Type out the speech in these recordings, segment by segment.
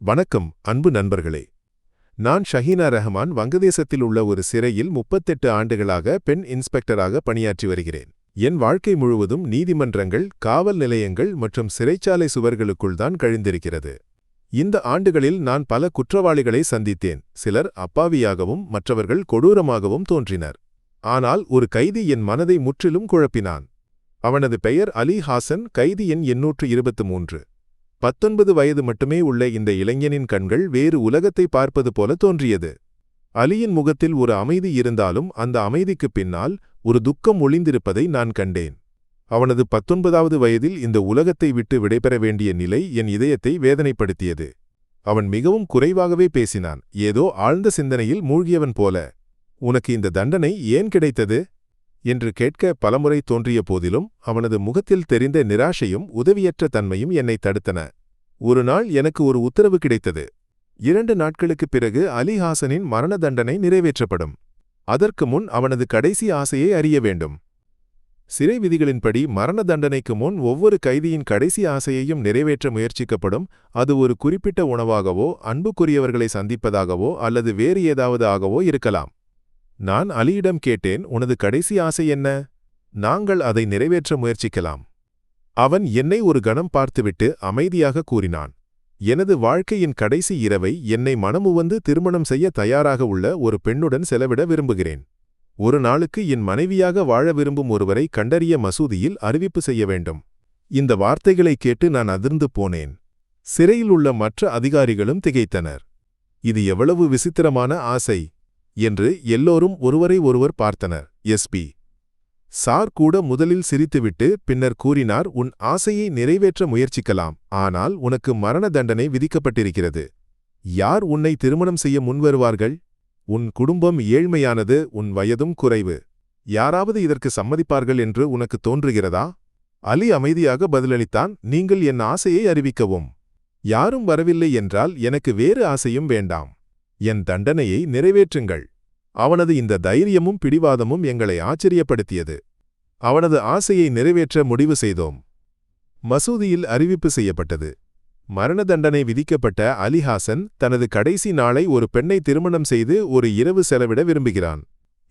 வணக்கம் அன்பு நண்பர்களே. நான் ஷஹீனா ரஹ்மான் வங்கதேசத்தில் உள்ள ஒரு சிறையில் 38 ஆண்டுகளாக பெண் இன்ஸ்பெக்டராக பணியாற்றி வருகிறேன். என் வாழ்க்கை முழுவதும் நீதிமன்றங்கள், காவல் நிலையங்கள் மற்றும் சிறைச்சாலை சுவர்களுக்குள் தான் கழிந்திருக்கிறது. இந்த ஆண்டுகளில் நான் பல குற்றவாளிகளை சந்தித்தேன். சிலர் அப்பாவியாகவும் மற்றவர்கள் கொடூரமாகவும் தோன்றினர். ஆனால் ஒரு கைதி என் மனதை முற்றிலும் குழப்பினான். அவனது பெயர் அலி ஹாசன், கைதி எண் 823. 19 வயது மட்டுமே உள்ள இந்த இளைஞனின் கண்கள் வேறு உலகத்தை பார்ப்பது போல தோன்றியது. அலியின் முகத்தில் ஒரு அமைதி இருந்தாலும் அந்த அமைதிக்குப் பின்னால் ஒரு துக்கம் ஒளிந்திருப்பதை நான் கண்டேன். அவனது 19வது வயதில் இந்த உலகத்தை விட்டு விடைபெற வேண்டிய நிலை என் இதயத்தை வேதனைப்படுத்தியது. அவன் மிகவும் குறைவாகவே பேசினான், ஏதோ ஆழ்ந்த சிந்தனையில் மூழ்கியவன் போல. "உனக்கு இந்த தண்டனை ஏன் கிடைத்தது?" என்று கேட்க பலமுறை தோன்றிய போதிலும் அவனது முகத்தில் தெரிந்த நிராசையும் உதவியற்ற தன்மையும் என்னை தடுத்தன. ஒரு நாள் எனக்கு ஒரு உத்தரவு கிடைத்தது. 2 நாட்களுக்குப் பிறகு அலி ஹாசனின் மரண தண்டனை நிறைவேற்றப்படும். அதற்கு முன் அவனது கடைசி ஆசையை அறிய வேண்டும். சிறை விதிகளின்படி மரண தண்டனைக்கு முன் ஒவ்வொரு கைதியின் கடைசி ஆசையையும் நிறைவேற்ற முயற்சிக்கப்படும். அது ஒரு குறிப்பிட்ட உணவாகவோ, அன்புக்குரியவர்களை சந்திப்பதாகவோ அல்லது வேறு ஏதாவது ஆகவோ இருக்கலாம். நான் அலியிடம் கேட்டேன், "உனது கடைசி ஆசை என்ன? நாங்கள் அதை நிறைவேற்ற முயற்சிக்கலாம்." அவன் என்னை ஒரு கணம் பார்த்துவிட்டு அமைதியாக கூறினான், "எனது வாழ்க்கையின் கடைசி இரவை என்னை மனமுவந்து திருமணம் செய்ய தயாராக உள்ள ஒரு பெண்ணுடன் செலவிட விரும்புகிறேன். ஒரு நாளுக்கு என் மனைவியாக வாழ விரும்பும் ஒருவரை கண்டறிய மசூதியில் அறிவிப்பு செய்ய வேண்டும்." இந்த வார்த்தைகளை கேட்டு நான் அதிர்ந்து போனேன். சிறையில் உள்ள மற்ற அதிகாரிகளும் திகைத்தனர். இது எவ்வளவு விசித்திரமான ஆசை என்று எல்லோரும் ஒருவரை ஒருவர் பார்த்தனர். எஸ்பி சார் கூட முதலில் சிரித்துவிட்டு பின்னர் கூறினார், "உன் ஆசையை நிறைவேற்ற முயற்சிக்கலாம், ஆனால் உனக்கு மரண தண்டனை விதிக்கப்பட்டிருக்கிறது. யார் உன்னை திருமணம் செய்ய முன்வருவார்கள்? உன் குடும்பம் ஏழ்மையானது, உன் வயதும் குறைவு. யாராவது இதற்கு சம்மதிப்பார்கள் என்று உனக்கு தோன்றுகிறதா?" அலி அமைதியாக பதிலளித்தான், "நீங்கள் என் ஆசையை அறிவிக்கவும். யாரும் வரவில்லை என்றால் எனக்கு வேறு ஆசையும் வேண்டாம். என் தண்டனையை நிறைவேற்றுங்கள்." அவனது இந்த தைரியமும் பிடிவாதமும் எங்களை ஆச்சரியப்படுத்தியது. அவனது ஆசையை நிறைவேற்ற முடிவு செய்தோம். மசூதியில் அறிவிப்பு செய்யப்பட்டது. மரண தண்டனை விதிக்கப்பட்ட அலி ஹாசன் தனது கடைசி நாளை ஒரு பெண்ணை திருமணம் செய்து ஒரு இரவு செலவிட விரும்புகிறான்.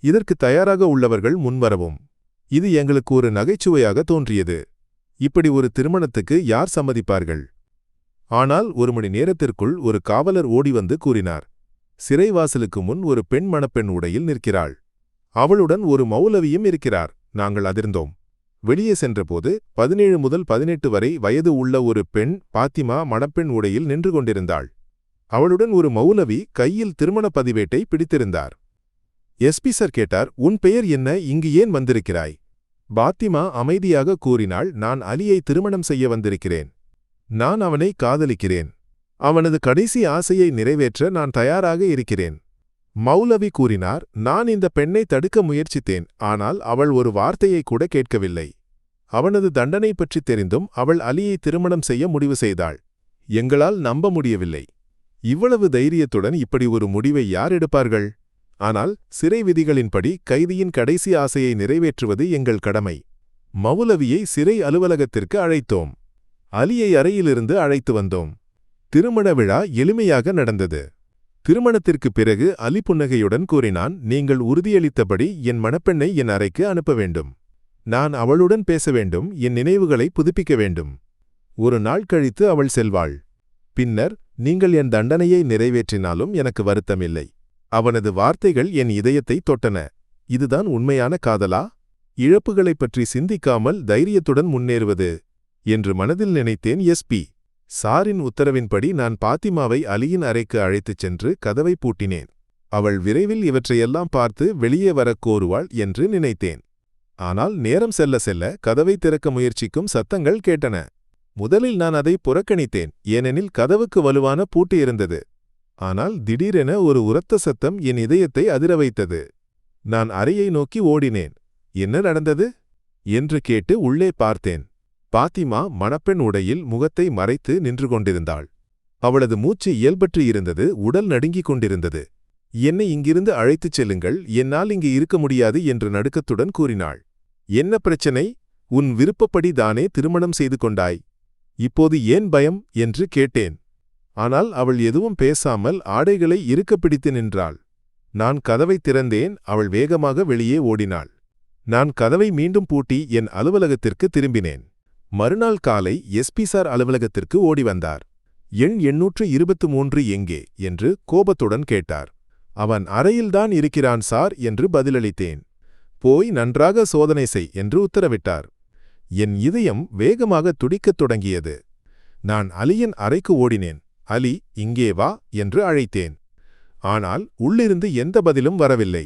இதற்கு தயாராக உள்ளவர்கள் முன்வரவும். இது எங்களுக்கு ஒரு நகைச்சுவையாக தோன்றியது. இப்படி ஒரு திருமணத்துக்கு யார் சம்மதிப்பார்கள்? ஆனால் ஒரு மணி நேரத்திற்குள் ஒரு காவலர் ஓடி வந்து கூறினார், "சிறைவாசலுக்கு முன் ஒரு பெண் மணப்பெண் உடையில் நிற்கிறாள். அவளுடன் ஒரு மௌலவியும் இருக்கிறார்." நாங்கள் அதிர்ந்தோம். வெளியே சென்றபோது 17 முதல் 18 வரை வயது உள்ள ஒரு பெண் பாத்திமா மணப்பெண் உடையில் நின்று கொண்டிருந்தாள். அவளுடன் ஒரு மௌலவி கையில் திருமண பதிவேட்டை பிடித்திருந்தார். எஸ்பி சார் கேட்டார், "உன் பெயர் என்ன? இங்கு ஏன் வந்திருக்கிறாய்?" பாத்திமா அமைதியாக கூறினாள், "நான் அலியை திருமணம் செய்ய வந்திருக்கிறேன். நான் அவனை காதலிக்கிறேன். அவனது கடைசி ஆசையை நிறைவேற்ற நான் தயாராக இருக்கிறேன்." மௌலவி கூறினார், "நான் இந்த பெண்ணை தடுக்க முயற்சித்தேன், ஆனால் அவள் ஒரு வார்த்தையை கூட கேட்கவில்லை. அவனது தண்டனை பற்றி தெரிந்தும் அவள் அலியை திருமணம் செய்ய முடிவு செய்தாள். எங்களால் நம்ப முடியவில்லை. இவ்வளவு தைரியத்துடன் இப்படி ஒரு முடிவை யார் எடுப்பார்கள்? ஆனால் சிறை விதிகளின்படி கைதியின் கடைசி ஆசையை நிறைவேற்றுவது எங்கள் கடமை." மௌலவியை சிறை அலுவலகத்திற்கு அழைத்தோம். அலியை அறையிலிருந்து அழைத்து வந்தோம். திருமண விழா எளிமையாக நடந்தது. திருமணத்திற்கு பிறகு அலி புன்னகையுடன் கூறினான், "நீங்கள் உறுதியளித்தபடி என் மணப்பெண்ணை என் அறைக்கு அனுப்ப வேண்டும். நான் அவளுடன் பேச வேண்டும், என் நினைவுகளை புதுப்பிக்க வேண்டும். ஒரு நாள் கழித்து அவள் செல்வாள். பின்னர் நீங்கள் என் தண்டனையை நிறைவேற்றினாலும் எனக்கு வருத்தமில்லை." அவனது வார்த்தைகள் என் இதயத்தை தொட்டன. இதுதான் உண்மையான காதலா? இழப்புகளைப் பற்றி சிந்திக்காமல் தைரியத்துடன் முன்னேறுவது என்று மனதில் நினைத்தேன். எஸ்பி சாரின் உத்தரவின்படி நான் பாத்திமாவை அலியின் அறைக்கு அழைத்துச் சென்று கதவை பூட்டினேன். அவள் விரைவில் இவற்றையெல்லாம் பார்த்து வெளியே வரக் கோருவாள் என்று நினைத்தேன். ஆனால் நேரம் செல்ல செல்ல கதவை திறக்க முயற்சிக்கும் சத்தங்கள் கேட்டன. முதலில் நான் அதை புறக்கணித்தேன், ஏனெனில் கதவுக்கு வலுவான பூட்டு இருந்தது. ஆனால் திடீரென ஒரு உரத்த சத்தம் என் இதயத்தை அதிர வைத்தது. நான் அறையை நோக்கி ஓடினேன். "என்ன நடந்தது?" என்று கேட்டு உள்ளே பார்த்தேன். பாத்திமா மணப்பெண் உடையில் முகத்தை மறைத்து நின்று கொண்டிருந்தாள். அவளது மூச்சு இயல்பற்று இருந்தது, உடல் நடுங்கிக் கொண்டிருந்தது. "என்னை இங்கிருந்து அழைத்துச் செல்லுங்கள், என்னால் இங்கு இருக்க முடியாது" என்று நடுக்கத்துடன் கூறினாள். "என்ன பிரச்சனை? உன் விருப்பப்படி தானே திருமணம் செய்து கொண்டாய். இப்போது ஏன் பயம்?" என்று கேட்டேன். ஆனால் அவள் எதுவும் பேசாமல் ஆடைகளை இறுக்க பிடித்து நின்றாள். நான் கதவை திறந்தேன். அவள் வேகமாக வெளியே ஓடினாள். நான் கதவை மீண்டும் பூட்டி என் அலுவலகத்திற்கு திரும்பினேன். மறுநாள் காலை எஸ்பி சார் அலுவலகத்திற்கு ஓடி வந்தார். எண் 823 எங்கே என்று கோபத்துடன் கேட்டார். அவன் அறையில்தான் இருக்கிறான் சார் என்று பதிலளித்தேன். போய் நன்றாக சோதனை செய் என்று உத்தரவிட்டார். என் இதயம் வேகமாக துடிக்கத் தொடங்கியது. நான் அலியின் அறைக்கு ஓடினேன். அலி, இங்கே வா என்று அழைத்தேன். ஆனால் உள்ளிருந்து எந்த பதிலும் வரவில்லை.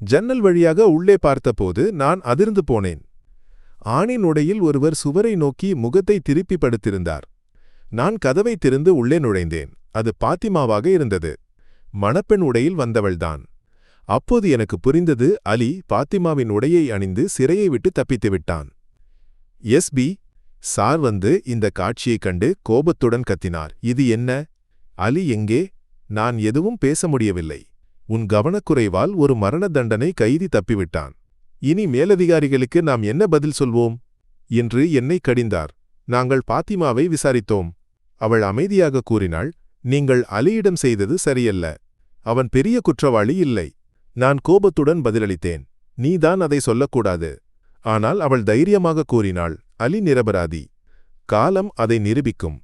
ஜன்னல் வழியாக உள்ளே பார்த்தபோது நான் அதிர்ந்து போனேன். ஆணின் உடையில் ஒருவர் சுவரை நோக்கி முகத்தை திருப்பி படுத்திருந்தார். நான் கதவை திறந்து உள்ளே நுழைந்தேன். அது பாத்திமாவாக இருந்தது. மணப்பெண் உடையில் வந்தவள்தான். அப்போது எனக்கு புரிந்தது, அலி பாத்திமாவின் உடையை அணிந்து சிறையை விட்டு தப்பித்து விட்டான். எஸ்பி சார் வந்து இந்த காட்சியைக் கண்டு கோபத்துடன் கத்தினார். இது என்ன? அலி எங்கே? நான் எதுவும் பேச முடியவில்லை. உன் கவனக்குறைவால் ஒரு மரண தண்டனை கைதி தப்பிவிட்டான். இனி மேலதிகாரிகளுக்கு நாம் என்ன பதில் சொல்வோம் என்று என்னை கடிந்தார். நாங்கள் பாத்திமாவை விசாரித்தோம். அவள் அமைதியாக கூறினாள், நீங்கள் அலியிடம் செய்தது சரியல்ல. அவன் பெரிய குற்றவாளி இல்லை. நான் கோபத்துடன் பதிலளித்தேன், நீதான் அதை சொல்லக்கூடாது. ஆனால் அவள் தைரியமாக கூறினாள், அலி நிரபராதி. காலம் அதை நிரூபிக்கும்.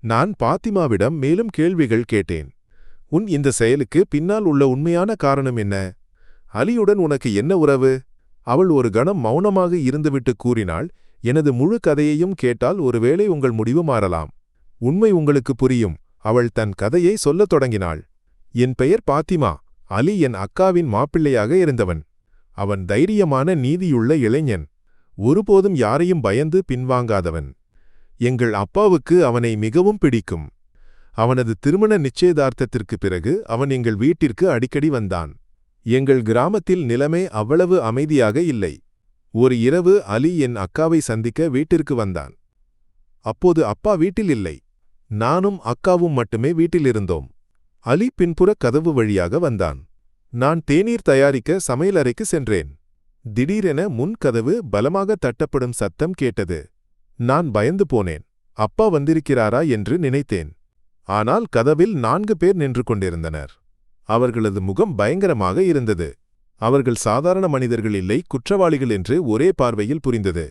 நான் பாத்திமாவிடம் மேலும் கேள்விகள் கேட்டேன். உன் இந்த செயலுக்கு பின்னால் உள்ள உண்மையான காரணம் என்ன? அலியுடன் உனக்கு என்ன உறவு? அவள் ஒரு கணம் மௌனமாக இருந்துவிட்டு கூறினாள், எனது முழு கதையையும் கேட்டால் ஒருவேளை உங்கள் முடிவு மாறலாம். உண்மை உங்களுக்கு புரியும். அவள் தன் கதையை சொல்லத் தொடங்கினாள். என் பெயர் பாத்திமா. அலி என் அக்காவின் மாப்பிள்ளையாக இருந்தவன். அவன் தைரியமான நீதியுள்ள இளைஞன். ஒருபோதும் யாரையும் பயந்து பின்வாங்காதவன். எங்கள் அப்பாவுக்கு அவனை மிகவும் பிடிக்கும். அவனது திருமண நிச்சயதார்த்தத்திற்கு பிறகு அவன் எங்கள் வீட்டிற்கு அடிக்கடி வந்தான். எங்கள் கிராமத்தில் நிலைமை அவ்வளவு அமைதியாக இல்லை. ஒரு இரவு அலி என் அக்காவை சந்திக்க வீட்டிற்கு வந்தான். அப்போது அப்பா வீட்டில் இல்லை. நானும் அக்காவும் மட்டுமே வீட்டிலிருந்தோம். அலி பின்புற கதவு வழியாக வந்தான். நான் தேநீர் தயாரிக்க சமையலறைக்கு சென்றேன். திடீரென முன் கதவு பலமாக தட்டப்படும் சத்தம் கேட்டது. நான் பயந்து போனேன். அப்பா வந்திருக்கிறாரா என்று நினைத்தேன். ஆனால் கதவில் 4 பேர் நின்று கொண்டிருந்தனர். அவர்களது முகம் பயங்கரமாக இருந்தது. அவர்கள் சாதாரண மனிதர்கள் இல்லை, குற்றவாளிகள் என்று ஒரே பார்வையில் புரிந்தது.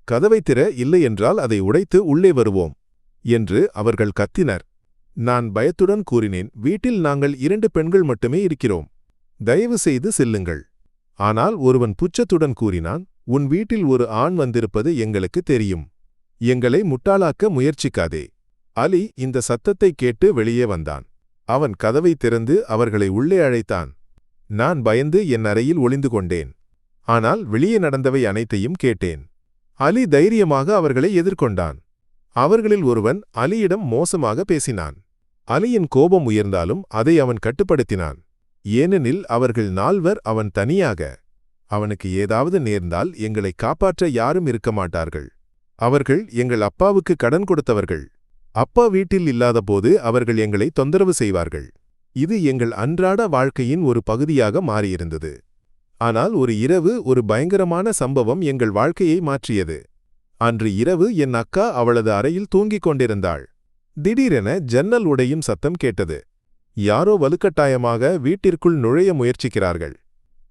கதவை திற, இல்லையென்றால் அதை உடைத்து உள்ளே வருவோம் என்று அவர்கள் கத்தினர். நான் பயத்துடன் கூறினேன், வீட்டில் நாங்கள் 2 பெண்கள் மட்டுமே இருக்கிறோம். தயவு செய்து செல்லுங்கள். ஆனால் ஒருவன் புச்சத்துடன் கூறினான், உன் வீட்டில் ஒரு ஆண் வந்திருப்பது எங்களுக்கு தெரியும். எங்களை முட்டாளாக்க முயற்சிக்காதே. அலி இந்த சத்தத்தை கேட்டு வெளியே வந்தான். அவன் கதவை திறந்து அவர்களை உள்ளே அழைத்தான். நான் பயந்து என் அறையில் ஒளிந்து கொண்டேன். ஆனால் வெளியே நடந்தவை அனைத்தையும் கேட்டேன். அலி தைரியமாக அவர்களை எதிர்கொண்டான். அவர்களில் ஒருவன் அலியிடம் மோசமாக பேசினான். அலியின் கோபம் உயர்ந்தாலும் அதை அவன் கட்டுப்படுத்தினான். ஏனெனில் அவர்கள் 4 அவன் தனியாக. அவனுக்கு ஏதாவது நேர்ந்தால் எங்களை காப்பாற்ற யாரும் இருக்க மாட்டார்கள். அவர்கள் எங்கள் அப்பாவுக்கு கடன் கொடுத்தவர்கள். அப்பா வீட்டில் இல்லாதபோது அவர்கள் எங்களை தொந்தரவு செய்வார்கள். இது எங்கள் அன்றாட வாழ்க்கையின் ஒரு பகுதியாக மாறியிருந்தது. ஆனால் ஒரு இரவு ஒரு பயங்கரமான சம்பவம் எங்கள் வாழ்க்கையை மாற்றியது. அன்று இரவு என் அக்கா அவளது அறையில் தூங்கிக் கொண்டிருந்தாள். திடீரென ஜன்னல் உடையும் சத்தம் கேட்டது. யாரோ வலுக்கட்டாயமாக வீட்டிற்குள் நுழைய முயற்சிக்கிறார்கள்.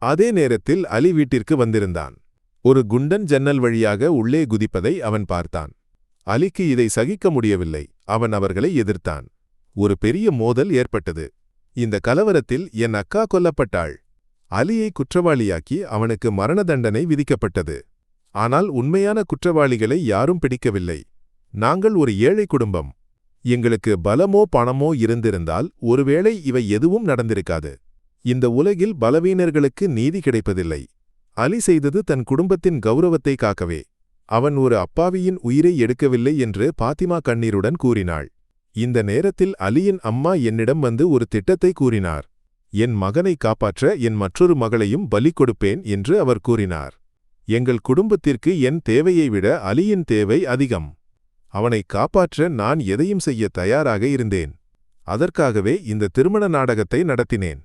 அதே நேரத்தில் அலி வீட்டிற்கு வந்திருந்தான். ஒரு குண்டன் ஜன்னல் வழியாக உள்ளே குதிப்பதை அவன் பார்த்தான். அலிக்கு இதை சகிக்க முடியவில்லை. அவன் அவர்களை எதிர்த்தான். ஒரு பெரிய மோதல் ஏற்பட்டது. இந்த கலவரத்தில் என் அக்கா கொல்லப்பட்டாள். அலியை குற்றவாளியாக்கி அவனுக்கு மரண தண்டனை விதிக்கப்பட்டது. ஆனால் உண்மையான குற்றவாளிகளை யாரும் பிடிக்கவில்லை. நாங்கள் ஒரு ஏழை குடும்பம். எங்களுக்கு பலமோ பணமோ இருந்திருந்தால் ஒருவேளை இவை எதுவும் நடந்திருக்காது. இந்த உலகில் பலவீனர்களுக்கு நீதி கிடைப்பதில்லை. அலி செய்தது தன் குடும்பத்தின் கௌரவத்தை காக்கவே. அவன் ஒரு அப்பாவியின் உயிரை எடுக்கவில்லை என்று பாத்திமா கண்ணீருடன் கூறினாள். இந்த நேரத்தில் அலியின் அம்மா என்னிடம் வந்து ஒரு திட்டத்தை கூறினார். என் மகனை காப்பாற்ற என் மற்றொரு மகளையும் பலி கொடுப்பேன் என்று அவர் கூறினார். எங்கள் குடும்பத்திற்கு என் தேவையை விட அலியின் தேவை அதிகம். அவனை காப்பாற்ற நான் எதையும் செய்ய தயாராக இருந்தேன். அதற்காகவே இந்த திருமண நாடகத்தை நடத்தினேன்.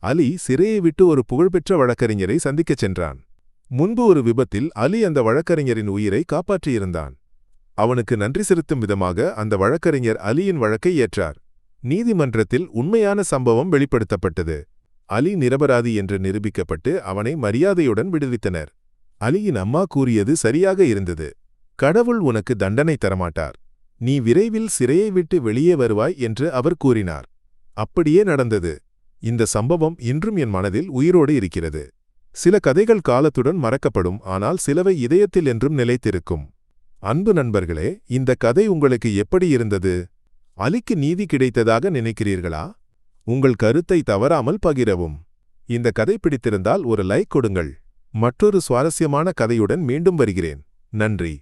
அலி சிறையை விட்டு ஒரு புகழ்பெற்ற வழக்கறிஞரை சந்திக்கச் சென்றான். முன்பு ஒரு விபத்தில் அலி அந்த வழக்கறிஞரின் உயிரை காப்பாற்றியிருந்தான். அவனுக்கு நன்றி செலுத்தும் விதமாக அந்த வழக்கறிஞர் அலியின் வழக்கை ஏற்றார். நீதிமன்றத்தில் உண்மையான சம்பவம் வெளிப்படுத்தப்பட்டது. அலி நிரபராதி என்று நிரூபிக்கப்பட்டு அவனை மரியாதையுடன் விடுவித்தனர். அலியின் அம்மா கூறியது சரியாக இருந்தது. கடவுள் உனக்கு தண்டனை தரமாட்டார். நீ விரைவில் சிறையை விட்டு வெளியே வருவாய் என்று அவர் கூறினார். அப்படியே நடந்தது. இந்த சம்பவம் இன்றும் என் மனதில் உயிரோடு இருக்கிறது. சில கதைகள் காலத்துடன் மறக்கப்படும், ஆனால் சிலவை இதயத்தில் என்றும் நிலைத்திருக்கும். அன்பு நண்பர்களே, இந்த கதை உங்களுக்கு எப்படி இருந்தது? அலிக்கு நீதி கிடைத்ததாக நினைக்கிறீர்களா? உங்கள் கருத்தை தவறாமல் பகிரவும். இந்த கதை பிடித்திருந்தால் ஒரு லைக் கொடுங்கள். மற்றொரு சுவாரஸ்யமான கதையுடன் மீண்டும் வருகிறேன். நன்றி.